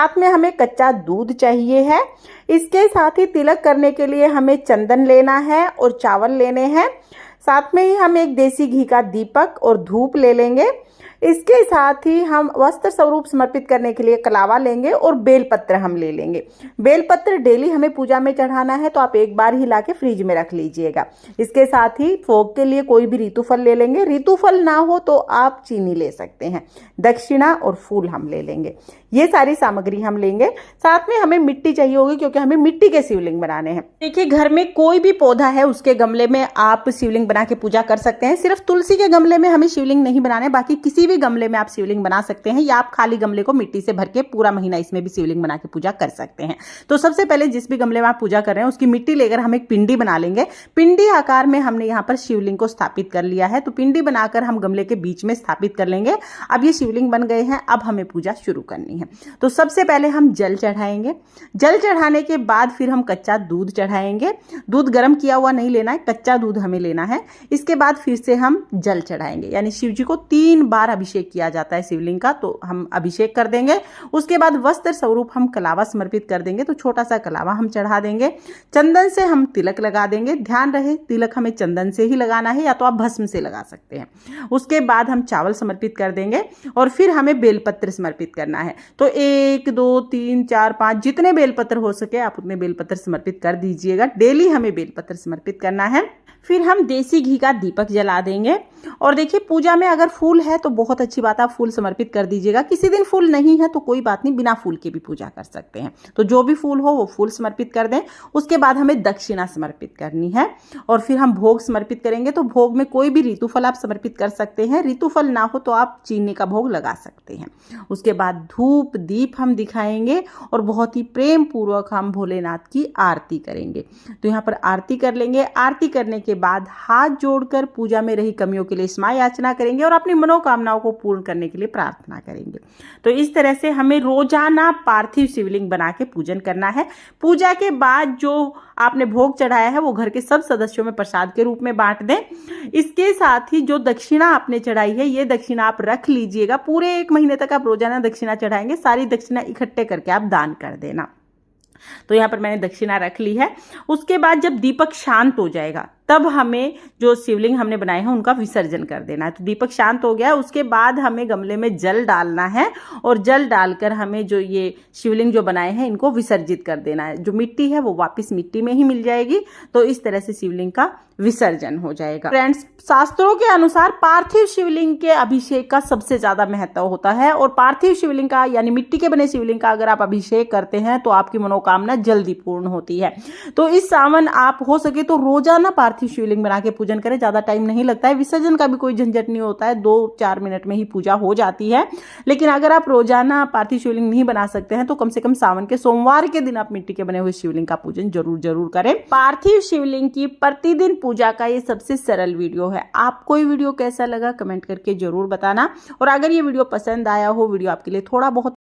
साथ में हमें कच्चा दूध चाहिए है। इसके साथ ही तिलक करने के लिए हमें चंदन लेना है और चावल लेने हैं। साथ में ही हम एक देसी घी का दीपक और धूप ले लेंगे। इसके साथ ही हम वस्त्र स्वरूप समर्पित करने के लिए कलावा लेंगे और बेलपत्र हम ले लेंगे। बेलपत्र डेली हमें पूजा में चढ़ाना है, तो आप एक बार ही लाके फ्रिज में रख लीजिएगा। इसके साथ ही भोग के लिए कोई भी ऋतुफल ले लेंगे। ऋतुफल ना हो तो आप चीनी ले सकते हैं। दक्षिणा और फूल हम ले लेंगे। ये सारी सामग्री हम लेंगे। साथ में हमें मिट्टी चाहिए होगी, क्योंकि हमें मिट्टी के शिवलिंग बनाने हैं। देखिए, घर में कोई भी पौधा है उसके गमले में आप शिवलिंग बना के पूजा कर सकते हैं। सिर्फ तुलसी के गमले में हमें शिवलिंग नहीं बनाना है, बाकी किसी भी गमले में आप शिवलिंग बना सकते हैं, या आप खाली गमले को मिट्टी से भर के पूरा महीना इसमें भी शिवलिंग बना के पूजा कर सकते हैं। तो सबसे पहले जिस भी गमले में आप पूजा कर रहे हैं उसकी मिट्टी लेकर हम एक पिंडी बना लेंगे। पिंडी आकार में हमने यहाँ पर शिवलिंग को स्थापित कर लिया है, तो पिंडी बनाकर हम गमले के बीच में स्थापित कर लेंगे। अब ये शिवलिंग बन गए हैं, अब हमें पूजा शुरू करनी है। तो सबसे पहले हम जल चढ़ाएंगे। जल चढ़ाने के बाद फिर हम कच्चा दूध चढ़ाएंगे। दूध गर्म किया हुआ नहीं लेना है, कच्चा दूध हमें लेना है। इसके बाद फिर से हम जल चढ़ाएंगे, यानी शिव जी को 3 बार अभिषेक किया जाता है शिवलिंग का, तो हम अभिषेक कर देंगे। उसके बाद वस्त्र स्वरूप हम कलावा समर्पित कर देंगे, तो छोटा सा कलावा हम चढ़ा देंगे। चंदन से हम तिलक लगा देंगे। ध्यान रहे तिलक हमें चंदन से ही लगाना है, या तो आप भस्म से लगा सकते हैं। उसके बाद हम चावल समर्पित कर देंगे और फिर हमें बेलपत्र समर्पित करना है। तो 1 2 3 4 5 जितने बेलपत्र हो सके आप उतने बेलपत्र समर्पित कर दीजिएगा। डेली हमें बेलपत्र समर्पित करना है। फिर हम देसी घी का दीपक जला देंगे। और देखिए, पूजा में अगर फूल है तो बहुत अच्छी बात है, आप फूल समर्पित कर दीजिएगा। किसी दिन फूल नहीं है तो कोई बात नहीं, बिना फूल के भी पूजा कर सकते हैं। तो जो भी फूल हो वो फूल समर्पित कर दें। उसके बाद हमें दक्षिणा समर्पित करनी है और फिर हम भोग समर्पित करेंगे। तो भोग में कोई भी ऋतुफल आप समर्पित कर सकते हैं। ऋतुफल ना हो तो आप चीनी का भोग लगा सकते हैं। उसके बाद धूप दीप हम दिखाएंगे और बहुत ही प्रेम पूर्वक हम भोलेनाथ की आरती करेंगे। तो यहाँ पर आरती कर लेंगे। आरती करने के बाद हाथ जोड़कर पूजा में रही कमियों के लिए क्षमा याचना करेंगे और अपनी मनोकामनाओं को पूर्ण करने के लिए प्रार्थना करेंगे। तो इस तरह से हमें रोजाना पार्थिव शिवलिंग बना के पूजन करना है। पूजा के बाद जो आपने भोग चढ़ाया है वो घर के सब सदस्यों में प्रसाद के रूप में बांट दें। इसके साथ ही जो दक्षिणा आपने चढ़ाई है ये दक्षिणा आप रख लीजिएगा। पूरे 1 महीने तक आप रोजाना दक्षिणा चढ़ाएंगे। सारी दक्षिणा इकट्ठे करके आप दान कर देना। तो यहाँ पर मैंने दक्षिणा रख ली है। उसके बाद जब दीपक शांत हो जाएगा तब हमें जो शिवलिंग हमने बनाए हैं उनका विसर्जन कर देना है। तो दीपक शांत हो गया, उसके बाद हमें गमले में जल डालना है और जल डालकर हमें जो ये शिवलिंग जो बनाए हैं इनको विसर्जित कर देना है। जो मिट्टी है वो वापस मिट्टी में ही मिल जाएगी। तो इस तरह से शिवलिंग का विसर्जन हो जाएगा। फ्रेंड्स, शास्त्रों के अनुसार पार्थिव शिवलिंग के अभिषेक का सबसे ज्यादा महत्व होता है और पार्थिव शिवलिंग का यानी मिट्टी के बने शिवलिंग का अगर आप अभिषेक करते हैं तो आपकी मनोकामना जल्दी पूर्ण होती है। तो इस सावन आप हो सके तो रोजाना पार्थिव शिवलिंग बना के पूजन करें। ज्यादा टाइम नहीं लगता है, विसर्जन का भी कोई झंझट नहीं होता है, 2-4 मिनट में ही पूजा हो जाती है। लेकिन अगर आप रोजाना पार्थिव शिवलिंग नहीं बना सकते हैं तो कम से कम सावन के सोमवार के दिन आप मिट्टी के बने हुए शिवलिंग का पूजन जरूर करें। पार्थिव शिवलिंग की प्रतिदिन पूजा का ये सबसे सरल वीडियो है। आपको ये वीडियो कैसा लगा कमेंट करके जरूर बताना। और अगर ये वीडियो पसंद आया हो, वीडियो आपके लिए थोड़ा बहुत